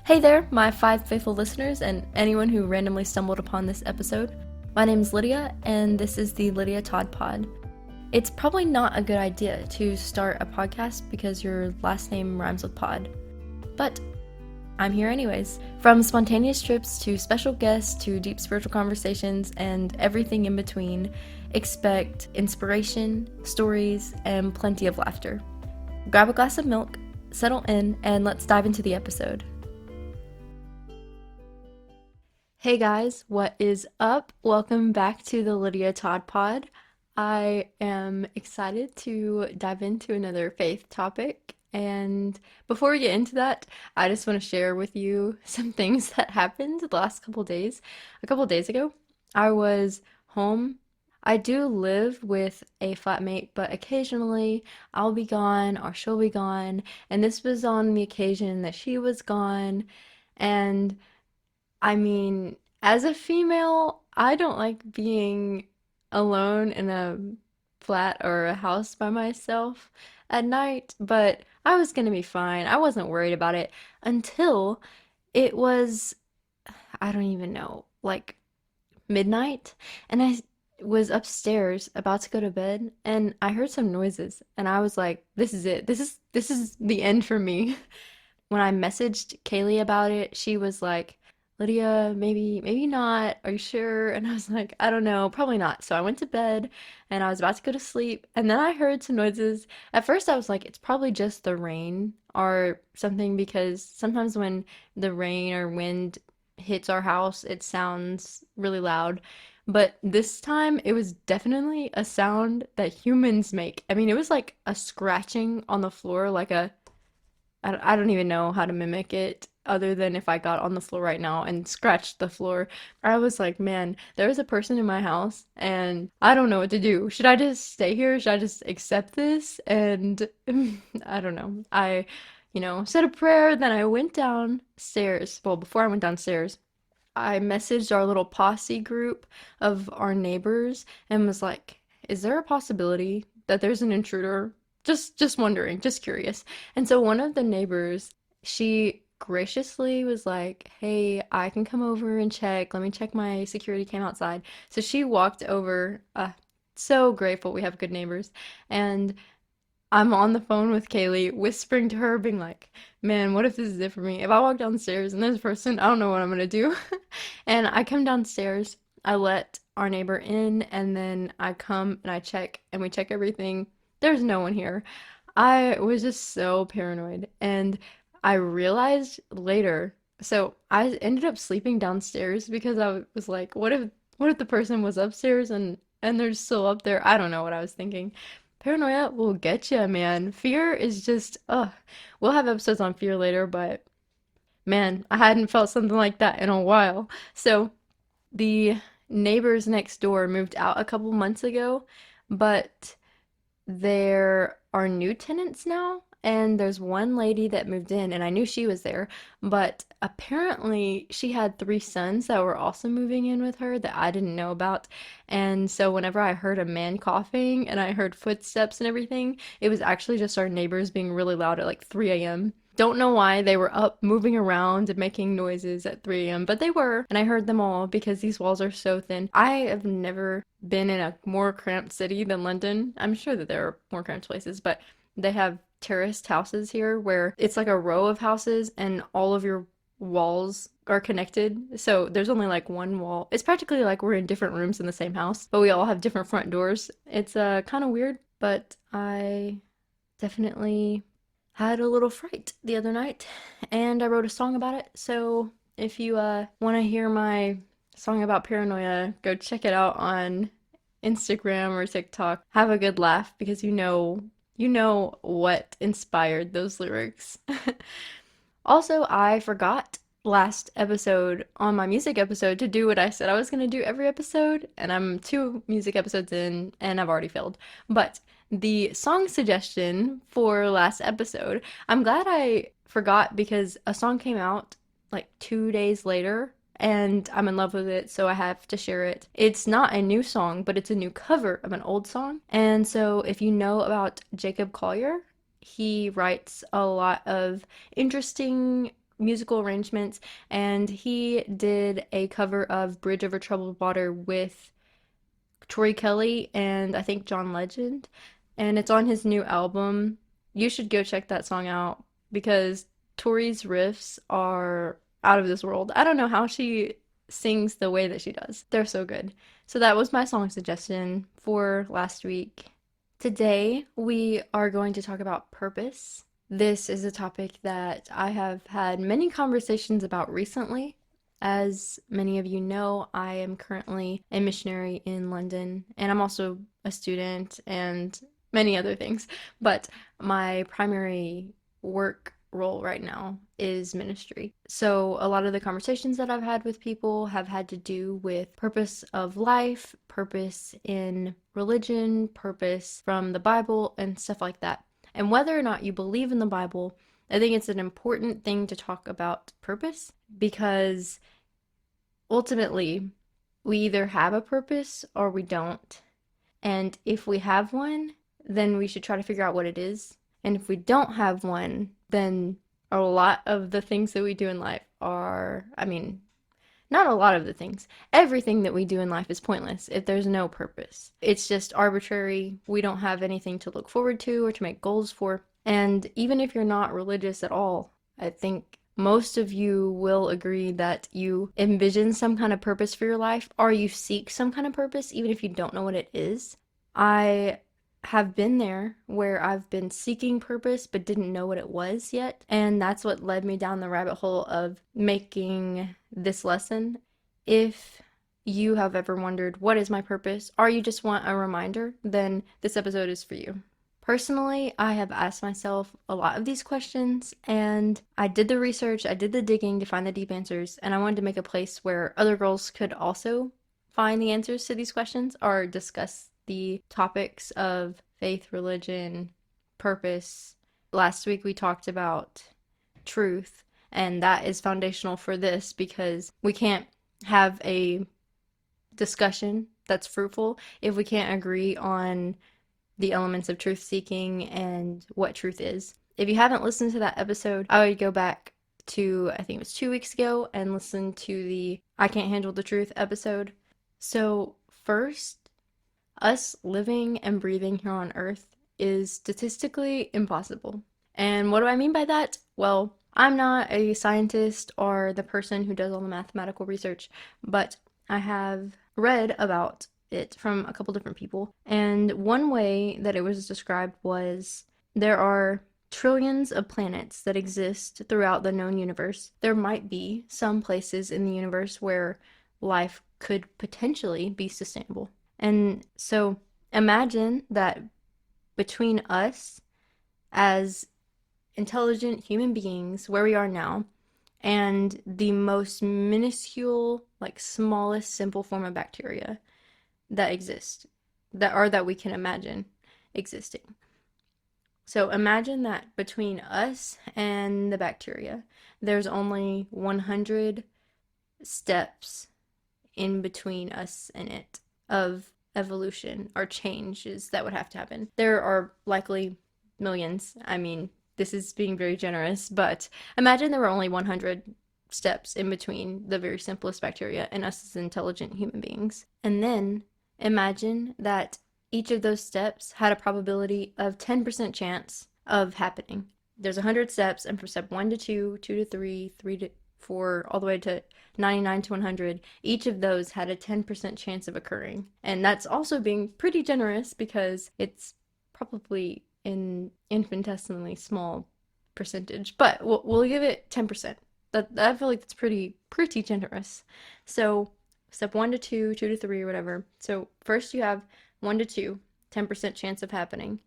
Hey there, my 5 faithful listeners, and anyone who randomly stumbled upon this episode. My name is Lydia, and this is the Lydia Todd Pod. It's probably not a good idea to start a podcast because your last name rhymes with pod. But I'm here anyways. From spontaneous trips to special guests to deep spiritual conversations and everything in between, expect inspiration, stories, and plenty of laughter. Grab a glass of milk, settle in, and let's dive into the episode. Hey guys, what is up? Welcome back to the Lydia Todd Pod. I am excited to dive into another faith topic. And before we get into that, I just want to share with you some things that happened the last couple days. A couple days ago, I was home. I do live with a flatmate, but occasionally I'll be gone or she'll be gone. And this was on the occasion that she was gone. And I mean, as a female, I don't like being alone in a flat or a house by myself at night, but I was gonna be fine. I wasn't worried about it until it was, I don't even know, like midnight, and I was upstairs about to go to bed, and I heard some noises, and I was like, this is it. This is the end for me. When I messaged Kaylee about it, she was like, Lydia, maybe not. Are you sure? And I was like, I don't know, probably not. So I went to bed and I was about to go to sleep. And then I heard some noises. At first, I was like, it's probably just the rain or something because sometimes when the rain or wind hits our house, it sounds really loud. But this time, it was definitely a sound that humans make. I mean, it was like a scratching on the floor, like I don't even know how to mimic it other than if I got on the floor right now and scratched the floor. I was like, man, there is a person in my house and I don't know what to do. Should I just stay here? Should I just accept this? And I don't know. Said a prayer, then I went downstairs. Well, before I went downstairs, I messaged our little posse group of our neighbors and was like, is there a possibility that there's an intruder? Just wondering, just curious. And so one of the neighbors, she graciously was like, "Hey, I can come over and check. Let me check my security cam outside." So she walked over. So grateful we have good neighbors. And I'm on the phone with Kaylee, whispering to her, being like, man, what if this is it for me? If I walk downstairs and there's a person, I don't know what I'm gonna do. And I come downstairs, I let our neighbor in, and then I come and I check, and we check everything. There's no one here. I was just so paranoid. And I realized later, so I ended up sleeping downstairs because I was like, what if the person was upstairs and they're still up there? I don't know what I was thinking. Paranoia will get you, man. Fear is just, ugh. We'll have episodes on fear later, but man, I hadn't felt something like that in a while. So the neighbors next door moved out a couple months ago, but there are new tenants now, and there's one lady that moved in, and I knew she was there, but apparently she had 3 sons that were also moving in with her that I didn't know about. And so whenever I heard a man coughing and I heard footsteps and everything, it was actually just our neighbors being really loud at like 3 a.m. Don't know why they were up moving around and making noises at 3 a.m., but they were, and I heard them all because these walls are so thin. I have never been in a more cramped city than London. I'm sure that there are more cramped places, but they have terraced houses here where it's like a row of houses and all of your walls are connected. So there's only like one wall. It's practically like we're in different rooms in the same house, but we all have different front doors. It's kind of weird, but I definitely had a little fright the other night, and I wrote a song about it. So if you want to hear my song about paranoia, go check it out on Instagram or TikTok. Have a good laugh because you know what inspired those lyrics. Also, I forgot last episode on my music episode to do what I said I was going to do every episode, and I'm 2 music episodes in and I've already failed. But the song suggestion for last episode, I'm glad I forgot because a song came out like 2 days later and I'm in love with it, so I have to share it. It's not a new song, but it's a new cover of an old song. And so if you know about Jacob Collier, he writes a lot of interesting musical arrangements, and he did a cover of Bridge Over Troubled Water with Tori Kelly and I think John Legend, and it's on his new album. You should go check that song out because Tori's riffs are out of this world. I don't know how she sings the way that she does. They're so good. So that was my song suggestion for last week. Today we are going to talk about purpose. This is a topic that I have had many conversations about recently. As many of you know, I am currently a missionary in London, and I'm also a student and many other things. But my primary work role right now is ministry. So a lot of the conversations that I've had with people have had to do with purpose of life, purpose in religion, purpose from the Bible, and stuff like that. And whether or not you believe in the Bible, I think it's an important thing to talk about purpose because ultimately, we either have a purpose or we don't. And if we have one, then we should try to figure out what it is. And if we don't have one, then a lot of the things that we do in life are, I mean, not a lot of the things. Everything that we do in life is pointless if there's no purpose. It's just arbitrary. We don't have anything to look forward to or to make goals for. And even if you're not religious at all, I think most of you will agree that you envision some kind of purpose for your life or you seek some kind of purpose, even if you don't know what it is. I have been there where I've been seeking purpose but didn't know what it was yet. And that's what led me down the rabbit hole of making this lesson. If you have ever wondered, what is my purpose, or you just want a reminder, then this episode is for you. Personally, I have asked myself a lot of these questions, and I did the research, I did the digging to find the deep answers, and I wanted to make a place where other girls could also find the answers to these questions or discuss the topics of faith, religion, purpose. Last week we talked about truth, and that is foundational for this because we can't have a discussion that's fruitful if we can't agree on the elements of truth seeking and what truth is. If you haven't listened to that episode, I would go back to, I think it was 2 weeks ago, and listen to the I Can't Handle the Truth episode. So, first, us living and breathing here on Earth is statistically impossible. And what do I mean by that? Well, I'm not a scientist or the person who does all the mathematical research, but I have read about it from a couple different people. And one way that it was described was there are trillions of planets that exist throughout the known universe. There might be some places in the universe where life could potentially be sustainable. And so imagine that between us as intelligent human beings, where we are now, and the most minuscule, like smallest, simple form of bacteria that exist, that we can imagine existing. So imagine that between us and the bacteria, there's only 100 steps in between us and it of evolution or changes that would have to happen. There are likely millions. I mean, this is being very generous, but imagine there were only 100 steps in between the very simplest bacteria and us as intelligent human beings. And then imagine that each of those steps had a probability of 10% chance of happening. There's 100 steps, and from step 1 to 2, 2 to 3, 3 to 4, all the way to 99 to 100, each of those had a 10% chance of occurring. And that's also being pretty generous because it's probably an infinitesimally small percentage, but we'll give it 10%. I feel like that's pretty generous. So step 1 to 2, 2 to 3, or whatever. So first you have 1 to 2, 10% chance of happening.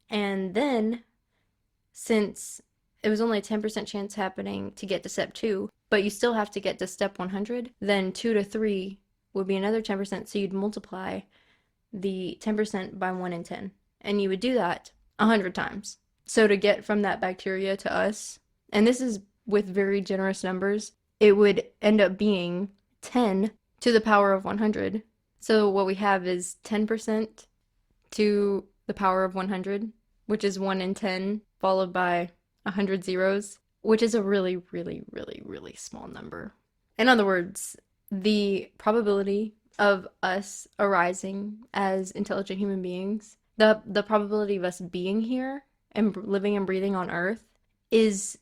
And then, since it was only a 10% chance happening to get to step 2, but you still have to get to step 100, then 2 to 3 would be another 10%, so you'd multiply the 10% by 1 in 10. And you would do that 100 times. So to get from that bacteria to us, and this is with very generous numbers, it would end up being 10 to the power of 100. So what we have is 10% to the power of 100, which is 1 in 10, followed by 100 zeros, which is a really, really, really, really small number. In other words, the probability of us arising as intelligent human beings, the probability of us being here and living and breathing on Earth is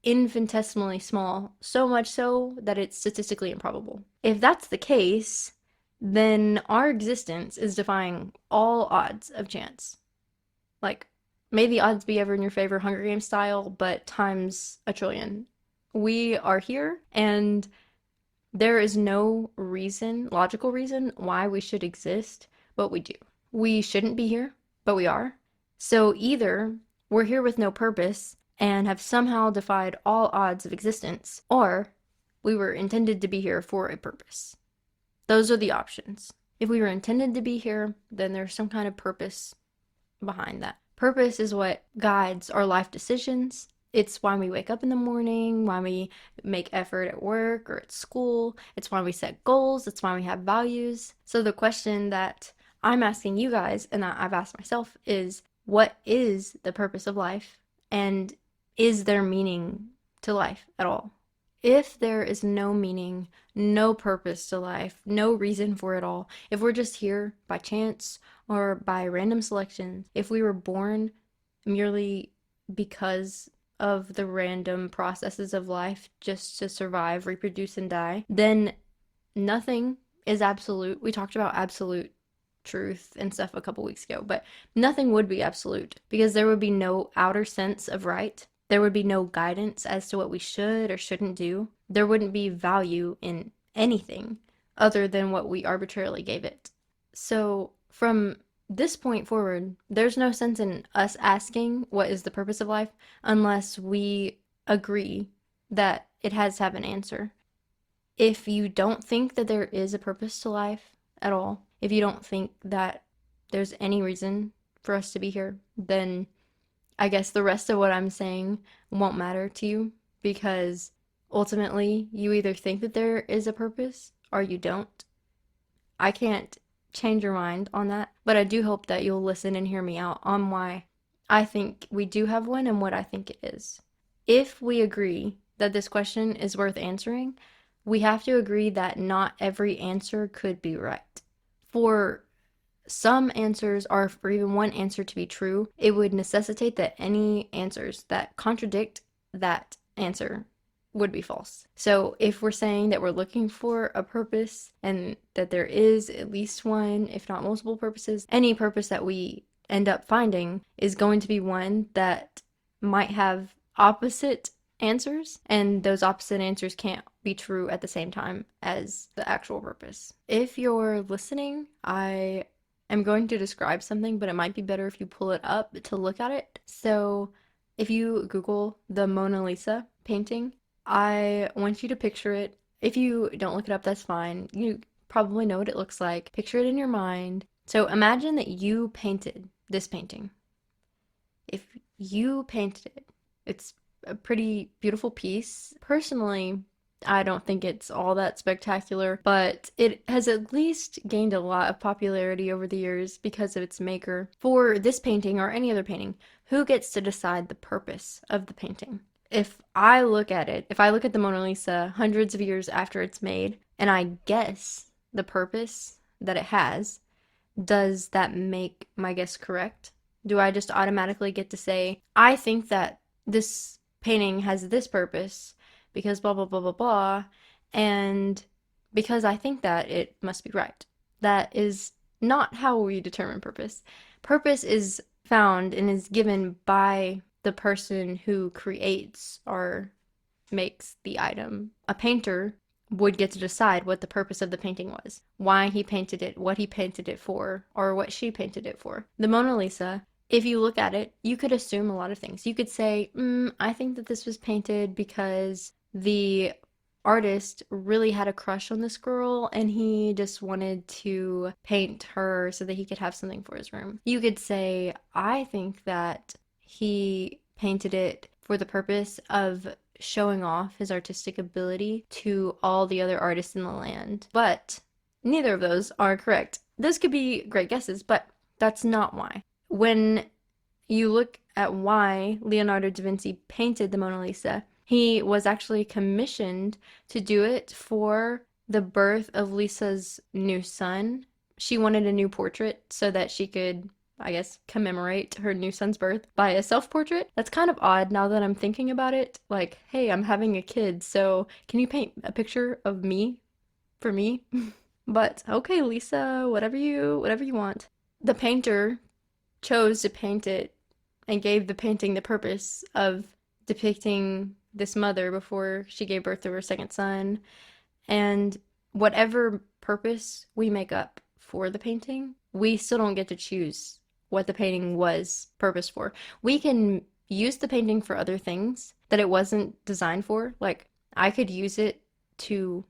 infinitesimally small, so much so that it's statistically improbable. If that's the case, then our existence is defying all odds of chance. Like, may the odds be ever in your favor, Hunger Games style, but times a trillion. We are here, and there is no reason, logical reason, why we should exist, but we do. We shouldn't be here, but we are. So either we're here with no purpose and have somehow defied all odds of existence, or we were intended to be here for a purpose. Those are the options. If we were intended to be here, then there's some kind of purpose behind that. Purpose is what guides our life decisions. It's why we wake up in the morning, why we make effort at work or at school. It's why we set goals. It's why we have values. So the question that I'm asking you guys, and that I've asked myself, is what is the purpose of life? And is there meaning to life at all? If there is no meaning, no purpose to life, no reason for it all, if we're just here by chance or by random selections, if we were born merely because of the random processes of life just to survive, reproduce, and die, then nothing is absolute. We talked about absolute truth and stuff a couple weeks ago, but nothing would be absolute because there would be no outer sense of right. There would be no guidance as to what we should or shouldn't do. There wouldn't be value in anything other than what we arbitrarily gave it. So from this point forward, there's no sense in us asking what is the purpose of life unless we agree that it has to have an answer. If you don't think that there is a purpose to life at all, if you don't think that there's any reason for us to be here, then I guess the rest of what I'm saying won't matter to you because ultimately you either think that there is a purpose or you don't. I can't change your mind on that, but I do hope that you'll listen and hear me out on why I think we do have one and what I think it is. If we agree that this question is worth answering, we have to agree that not every answer could be right. For some answers, or for even one answer to be true, it would necessitate that any answers that contradict that answer would be false. So if we're saying that we're looking for a purpose and that there is at least one, if not multiple purposes, any purpose that we end up finding is going to be one that might have opposite answers, and those opposite answers can't be true at the same time as the actual purpose. If you're listening, I am going to describe something, but it might be better if you pull it up to look at it. So if you Google the Mona Lisa painting, I want you to picture it. If you don't look it up, that's fine. You probably know what it looks like. Picture it in your mind. So imagine that you painted this painting. If you painted it, it's a pretty beautiful piece. Personally, I don't think it's all that spectacular, but it has at least gained a lot of popularity over the years because of its maker. For this painting or any other painting, who gets to decide the purpose of the painting? If I look at it, if I look at the Mona Lisa hundreds of years after it's made, and I guess the purpose that it has, does that make my guess correct? Do I just automatically get to say, I think that this painting has this purpose because blah, blah, blah, blah, blah, and because I think that, it must be right? That is not how we determine purpose. Purpose is found and is given by the person who creates or makes the item. A painter would get to decide what the purpose of the painting was, why he painted it, what he painted it for, or what she painted it for. The Mona Lisa, if you look at it, you could assume a lot of things. You could say, I think that this was painted because the artist really had a crush on this girl and he just wanted to paint her so that he could have something for his room. You could say, I think that he painted it for the purpose of showing off his artistic ability to all the other artists in the land. But neither of those are correct. Those could be great guesses, but that's not why. When you look at why Leonardo da Vinci painted the Mona Lisa, he was actually commissioned to do it for the birth of Lisa's new son. She wanted a new portrait so that she could, I guess, commemorate her new son's birth by a self portrait. That's kind of odd now that I'm thinking about it. Like, hey, I'm having a kid, so can you paint a picture of me for me? But okay, Lisa, whatever you want. The painter chose to paint it and gave the painting the purpose of depicting this mother before she gave birth to her second son. And whatever purpose we make up for the painting, we still don't get to choose what the painting was purposed for. We can use the painting for other things that it wasn't designed for. Like, I could use it to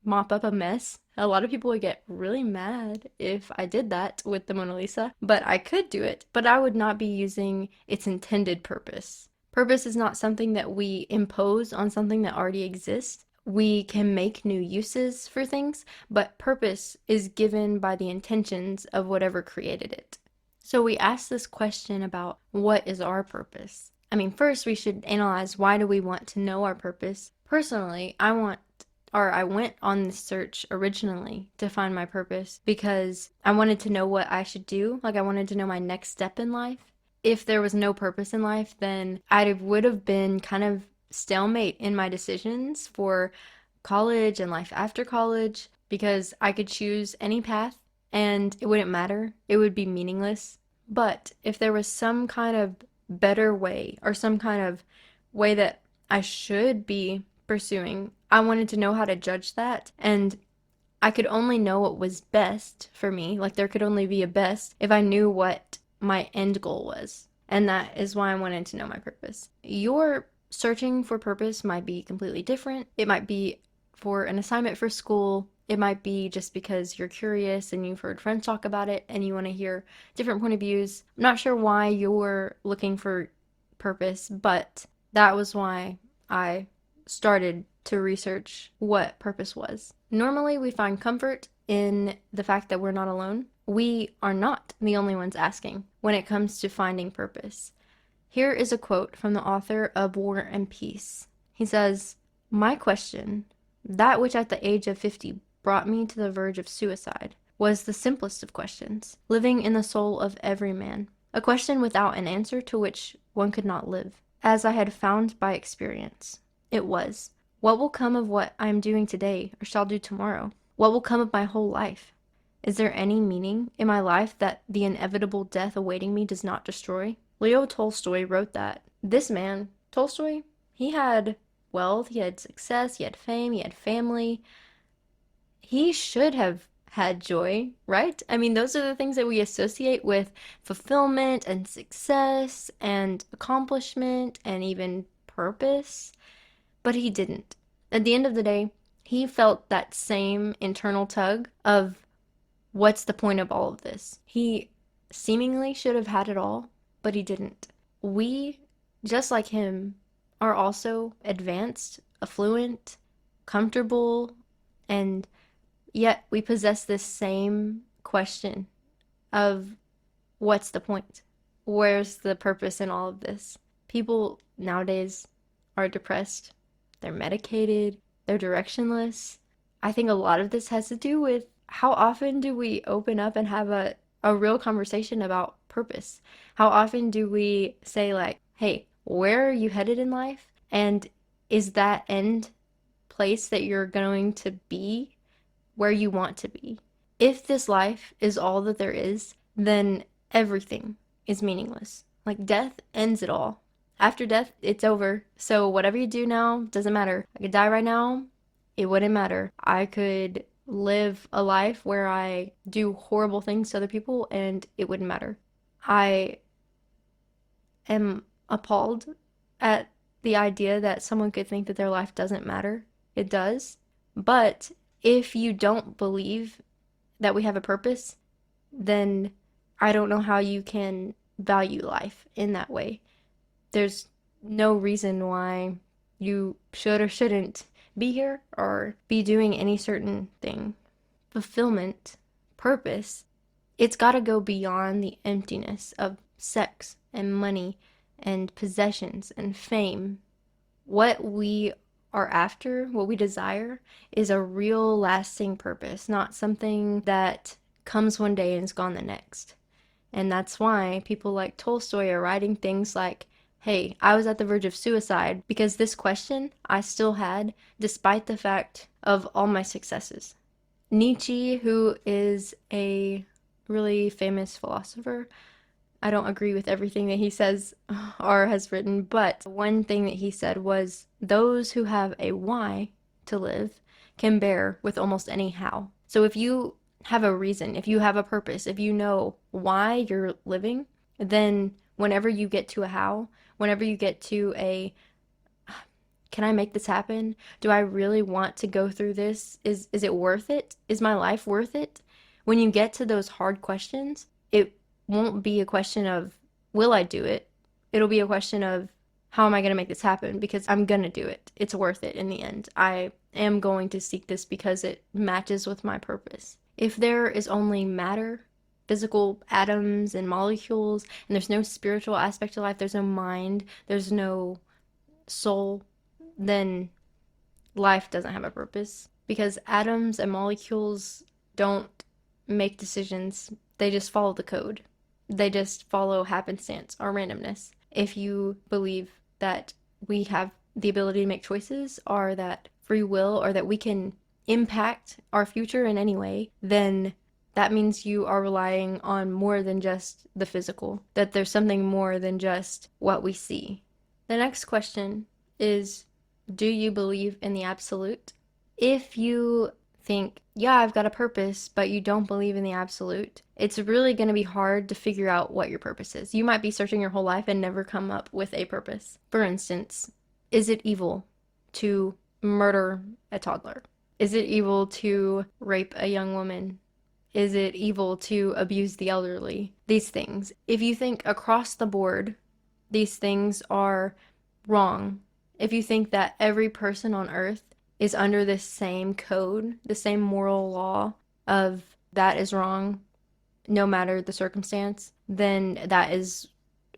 mop up a mess. A lot of people would get really mad if I did that with the Mona Lisa, but I could do it, but I would not be using its intended purpose. Purpose is not something that we impose on something that already exists. We can make new uses for things, but purpose is given by the intentions of whatever created it. So we ask this question about what is our purpose? I mean, first we should analyze, why do we want to know our purpose? Personally, I went on this search originally to find my purpose because I wanted to know what I should do. Like, I wanted to know my next step in life. If there was no purpose in life, then I would have been kind of stalemate in my decisions for college and life after college, because I could choose any path and it wouldn't matter. It would be meaningless. But if there was some kind of better way, or some kind of way that I should be pursuing, I wanted to know how to judge that. And I could only know what was best for me. Like, there could only be a best if I knew what my end goal was. And that is why I wanted to know my purpose. Your searching for purpose might be completely different. It might be for an assignment for school. It might be just because you're curious and you've heard friends talk about it and you want to hear different point of views. I'm not sure why you're looking for purpose, but that was why I started to research what purpose was. Normally, we find comfort in the fact that we're not alone. We are not the only ones asking when it comes to finding purpose. Here is a quote from the author of War and Peace. He says, "My question, that which at the age of 50 brought me to the verge of suicide, was the simplest of questions, living in the soul of every man. A question without an answer to which one could not live, as I had found by experience. It was, what will come of what I am doing today or shall do tomorrow? What will come of my whole life? Is there any meaning in my life that the inevitable death awaiting me does not destroy?" Leo Tolstoy wrote that. This man, Tolstoy, he had wealth, he had success, he had fame, he had family. He should have had joy, right? I mean, those are the things that we associate with fulfillment and success and accomplishment and even purpose. But he didn't. At the end of the day, he felt that same internal tug of, what's the point of all of this? He seemingly should have had it all, but he didn't. We, just like him, are also advanced, affluent, comfortable, and yet we possess this same question of, what's the point? Where's the purpose in all of this? People nowadays are depressed, they're medicated, they're directionless. I think a lot of this has to do with, how often do we open up and have a real conversation about purpose? How often do we say, like, hey, where are you headed in life? And is that end place that you're going to be where you want to be? If this life is all that there is, then everything is meaningless. Like, death ends it all. After death, it's over. So whatever you do now doesn't matter. I could die right now, it wouldn't matter. I could live a life where I do horrible things to other people and it wouldn't matter. I am appalled at the idea that someone could think that their life doesn't matter. It does. But if you don't believe that we have a purpose, then I don't know how you can value life in that way. There's no reason why you should or shouldn't be here or be doing any certain thing. Fulfillment, purpose, it's got to go beyond the emptiness of sex and money and possessions and fame. What we are after, what we desire, is a real lasting purpose, not something that comes one day and is gone the next. And that's why people like Tolstoy are writing things like, hey, I was at the verge of suicide because this question I still had despite the fact of all my successes. Nietzsche, who is a really famous philosopher, I don't agree with everything that he says or has written, but one thing that he said was those who have a why to live can bear with almost any how. So if you have a reason, if you have a purpose, if you know why you're living, then whenever you get to a how, whenever you get to a can I make this happen? Do I really want to go through this? Is it worth it? Is my life worth it? When you get to those hard questions, it won't be a question of will I do it? It'll be a question of how am I going to make this happen because I'm going to do it. It's worth it in the end. I am going to seek this because it matches with my purpose. If there is only matter, physical atoms and molecules, and there's no spiritual aspect to life, there's no mind, there's no soul, then life doesn't have a purpose because atoms and molecules don't make decisions. They just follow the code. They just follow happenstance or randomness. If you believe that we have the ability to make choices or that free will or that we can impact our future in any way, then that means you are relying on more than just the physical, that there's something more than just what we see. The next question is, do you believe in the absolute? If you think, yeah, I've got a purpose, but you don't believe in the absolute, it's really going to be hard to figure out what your purpose is. You might be searching your whole life and never come up with a purpose. For instance, is it evil to murder a toddler? Is it evil to rape a young woman? Is it evil to abuse the elderly? These things. If you think across the board, these things are wrong, if you think that every person on earth is under this same code, the same moral law of that is wrong, no matter the circumstance, then that is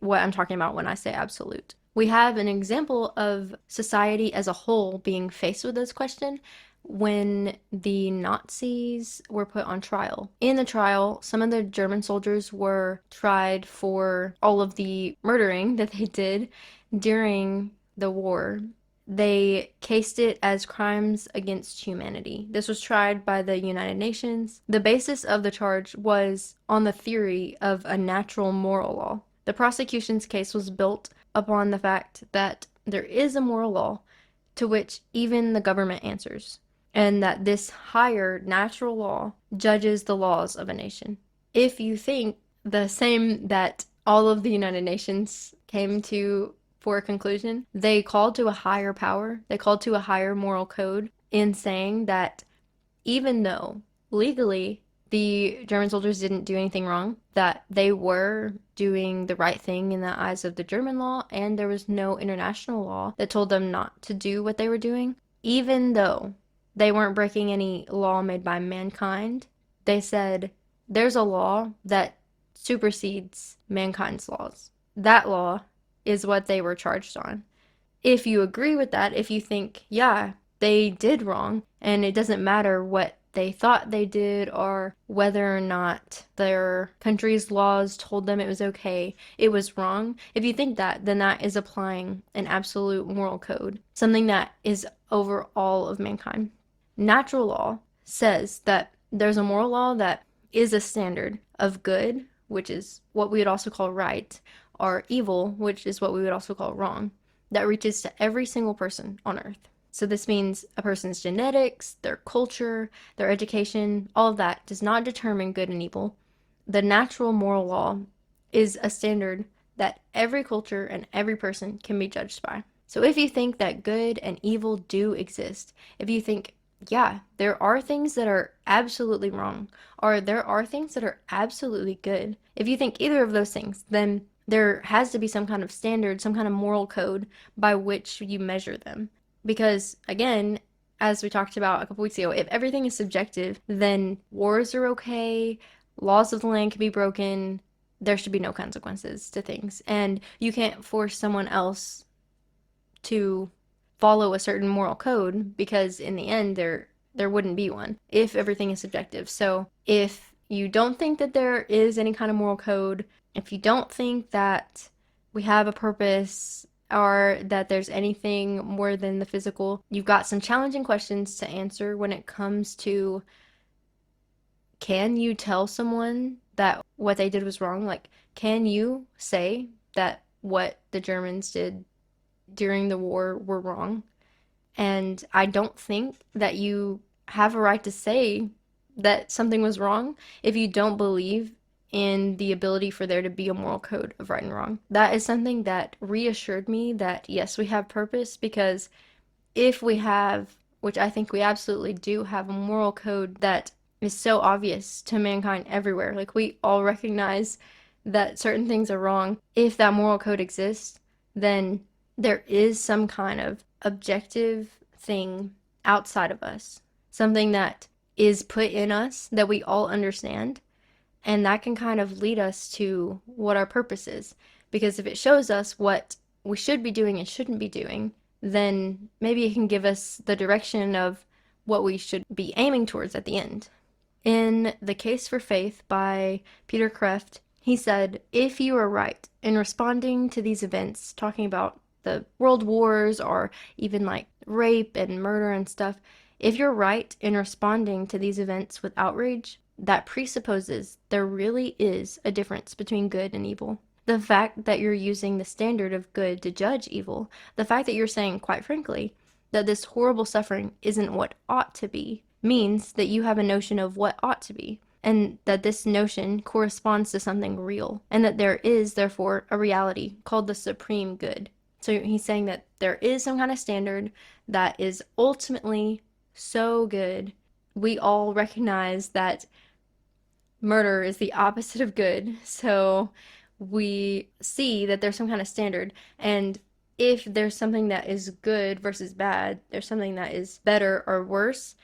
what I'm talking about when I say absolute. We have an example of society as a whole being faced with this question when the Nazis were put on trial. In the trial, some of the German soldiers were tried for all of the murdering that they did during the war. They cased it as crimes against humanity. This was tried by the United Nations. The basis of the charge was on the theory of a natural moral law. The prosecution's case was built upon the fact that there is a moral law to which even the government answers, and that this higher natural law judges the laws of a nation. If you think the same that all of the United Nations came to for a conclusion, they called to a higher power, they called to a higher moral code in saying that even though legally the German soldiers didn't do anything wrong, that they were doing the right thing in the eyes of the German law, and there was no international law that told them not to do what they were doing. Even though they weren't breaking any law made by mankind, they said there's a law that supersedes mankind's laws. That law is what they were charged on. If you agree with that, if you think, yeah, they did wrong, and it doesn't matter what they thought they did or whether or not their country's laws told them it was okay, it was wrong. If you think that, then that is applying an absolute moral code, something that is over all of mankind. Natural law says that there's a moral law that is a standard of good, which is what we would also call right, or evil, which is what we would also call wrong, that reaches to every single person on earth. So this means a person's genetics, their culture, their education, all of that does not determine good and evil. The natural moral law is a standard that every culture and every person can be judged by. So if you think that good and evil do exist, if you think, yeah, there are things that are absolutely wrong, or there are things that are absolutely good, if you think either of those things, then there has to be some kind of standard, some kind of moral code by which you measure them. Because, again, as we talked about a couple weeks ago, if everything is subjective, then wars are okay, laws of the land can be broken, there should be no consequences to things. And you can't force someone else to follow a certain moral code because in the end there wouldn't be one if everything is subjective. So if you don't think that there is any kind of moral code, if you don't think that we have a purpose or that there's anything more than the physical, you've got some challenging questions to answer when it comes to, can you tell someone that what they did was wrong? Like, can you say that what the Germans did during the war were wrong? And I don't think that you have a right to say that something was wrong if you don't believe in the ability for there to be a moral code of right and wrong. That is something that reassured me that yes, we have purpose, because if we have, which I think we absolutely do have, a moral code that is so obvious to mankind everywhere, like we all recognize that certain things are wrong. If that moral code exists, then there is some kind of objective thing outside of us, something that is put in us that we all understand, and that can kind of lead us to what our purpose is. Because if it shows us what we should be doing and shouldn't be doing, then maybe it can give us the direction of what we should be aiming towards at the end. In The Case for Faith by Peter Kreeft, he said, if you are right in responding to these events, talking about the world wars or even like rape and murder and stuff, if you're right in responding to these events with outrage, that presupposes there really is a difference between good and evil. The fact that you're using the standard of good to judge evil, the fact that you're saying, quite frankly, that this horrible suffering isn't what ought to be, means that you have a notion of what ought to be, and that this notion corresponds to something real, and that there is, therefore, a reality called the supreme good. So he's saying that there is some kind of standard that is ultimately so good. We all recognize that murder is the opposite of good, so we see that there's some kind of standard, and if there's something that is good versus bad, there's something that is better or worse,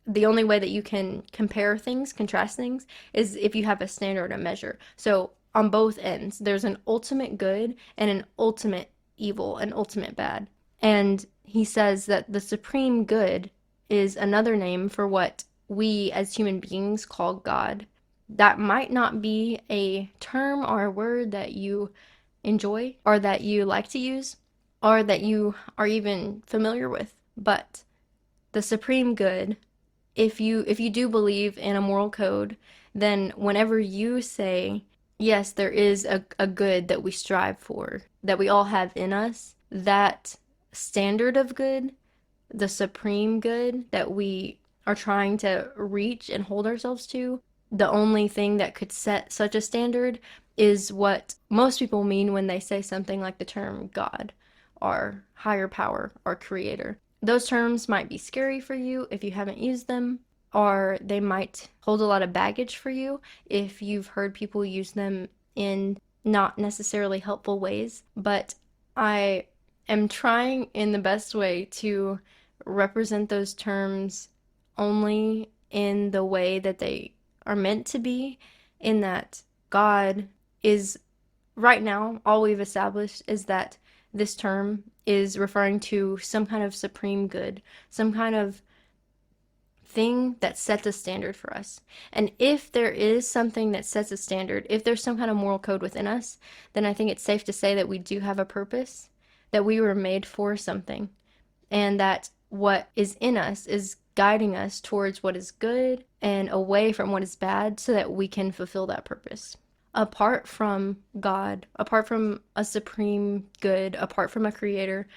the only way that you can compare things, contrast things, is if you have a standard, a measure. So on both ends, there's an ultimate good and an ultimate evil, an ultimate bad. And he says that the supreme good is another name for what we as human beings call God. That might not be a term or a word that you enjoy or that you like to use or that you are even familiar with, but the supreme good, if you do believe in a moral code, then whenever you say, yes, there is a good that we strive for, that we all have in us, that standard of good, the supreme good that we are trying to reach and hold ourselves to, the only thing that could set such a standard is what most people mean when they say something like the term God or higher power or creator. Those terms might be scary for you if you haven't used them, or they might hold a lot of baggage for you if you've heard people use them in not necessarily helpful ways. But I am trying in the best way to represent those terms only in the way that they are meant to be, in that God is, right now, all we've established is that this term is referring to some kind of supreme good, some kind of thing that sets a standard for us. And if there is something that sets a standard, if there's some kind of moral code within us, then I think it's safe to say that we do have a purpose, that we were made for something, and that what is in us is guiding us towards what is good and away from what is bad so that we can fulfill that purpose. Apart from God, apart from a supreme good, apart from a creator,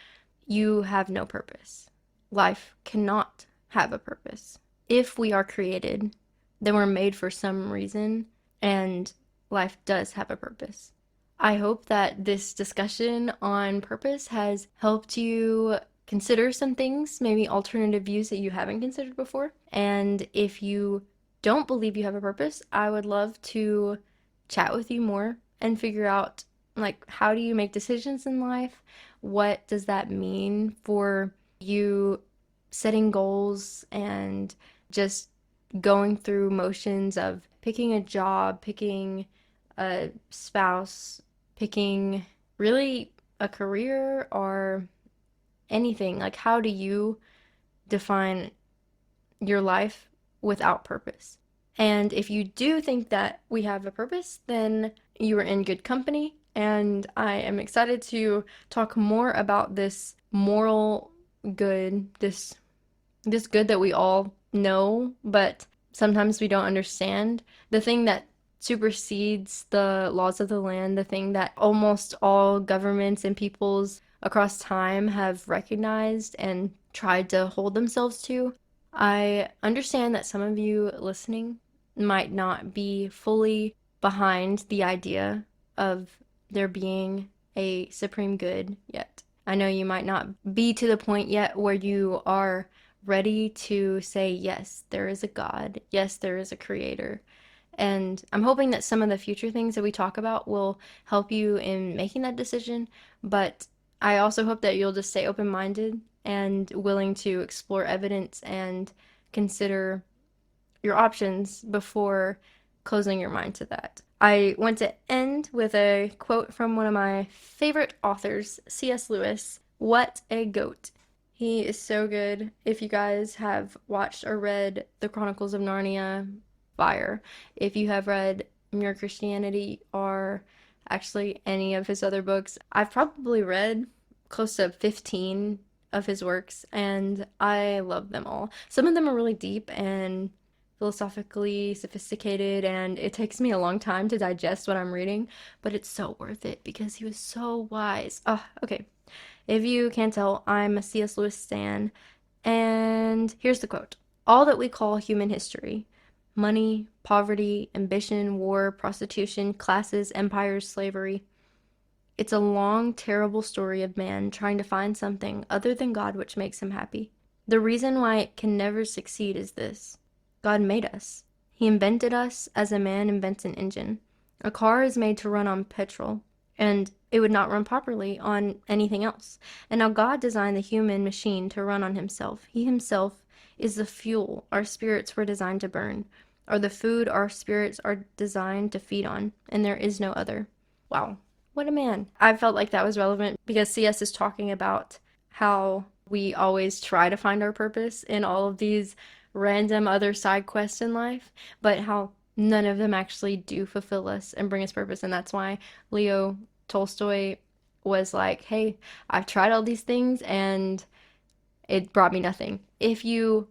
you have no purpose. Life cannot have a purpose. If we are created, then we're made for some reason, and life does have a purpose. I hope that this discussion on purpose has helped you consider some things, maybe alternative views that you haven't considered before. And if you don't believe you have a purpose, I would love to chat with you more and figure out, like, how do you make decisions in life? What does that mean for you setting goals and just going through motions of picking a job, picking a spouse, picking really a career or anything. Like, how do you define your life without purpose? And if you do think that we have a purpose, then you are in good company. And I am excited to talk more about this moral good, this good that we all know, but sometimes we don't understand. The thing that supersedes the laws of the land, the thing that almost all governments and peoples across time have recognized and tried to hold themselves to. I understand that some of you listening might not be fully behind the idea of there being a supreme good yet. I know you might not be to the point yet where you are ready to say, yes, there is a God. Yes, there is a creator. And I'm hoping that some of the future things that we talk about will help you in making that decision. But I also hope that you'll just stay open-minded and willing to explore evidence and consider your options before closing your mind to that. I want to end with a quote from one of my favorite authors, C.S. Lewis. What a goat. He is so good. If you guys have watched or read The Chronicles of Narnia, fire. If you have read Mere Christianity or actually any of his other books, I've probably read close to 15 of his works, and I love them all. Some of them are really deep and philosophically sophisticated, and it takes me a long time to digest what I'm reading, but it's so worth it because he was so wise. Okay. If you can't tell, I'm a C.S. Lewis stan, and here's the quote. All that we call human history, money, poverty, ambition, war, prostitution, classes, empires, slavery, it's a long, terrible story of man trying to find something other than God which makes him happy. The reason why it can never succeed is this. God made us. He invented us as a man invents an engine. A car is made to run on petrol, and it would not run properly on anything else. And now God designed the human machine to run on himself. He himself is the fuel our spirits were designed to burn, or the food our spirits are designed to feed on, and there is no other. Wow. What a man. I felt like that was relevant because CS is talking about how we always try to find our purpose in all of these random other side quests in life, but how none of them actually do fulfill us and bring us purpose. And that's why Leo Tolstoy was like, hey, I've tried all these things and it brought me nothing. If you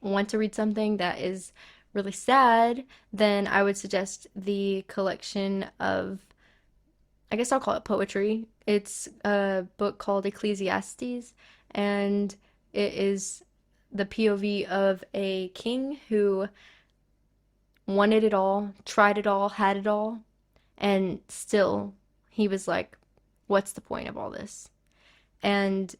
want to read something that is really sad, then I would suggest the collection of, I guess I'll call it poetry. It's a book called Ecclesiastes, and it is the POV of a king who wanted it all, tried it all, had it all, and still he was like, what's the point of all this? And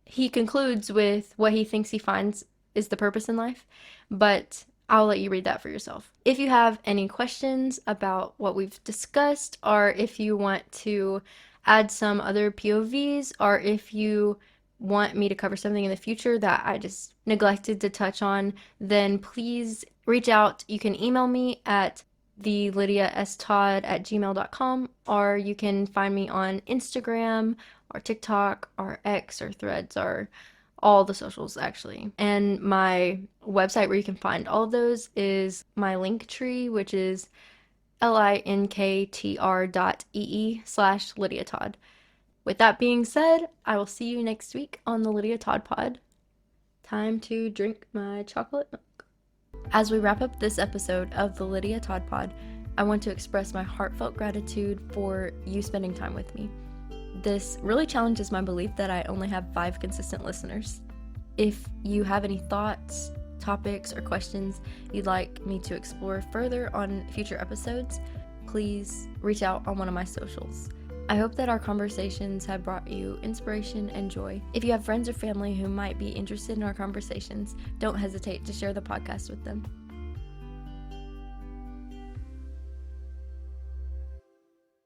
he concludes with what he thinks he finds is the purpose in life, but I'll let you read that for yourself. If you have any questions about what we've discussed, or if you want to add some other POVs, or if you want me to cover something in the future that I just neglected to touch on, then please reach out. You can email me at thelydiastodd@gmail.com, or you can find me on Instagram or TikTok or X or Threads or all the socials actually. And my website where you can find all of those is my link tree, which is linktr.ee/Lydia Todd. With that being said, I will see you next week on the Lydia Todd Pod. Time to drink my chocolate milk. As we wrap up this episode of the Lydia Todd Pod, I want to express my heartfelt gratitude for you spending time with me. This really challenges my belief that I only have 5 consistent listeners. If you have any thoughts, topics, or questions you'd like me to explore further on future episodes, please reach out on one of my socials. I hope that our conversations have brought you inspiration and joy. If you have friends or family who might be interested in our conversations, don't hesitate to share the podcast with them.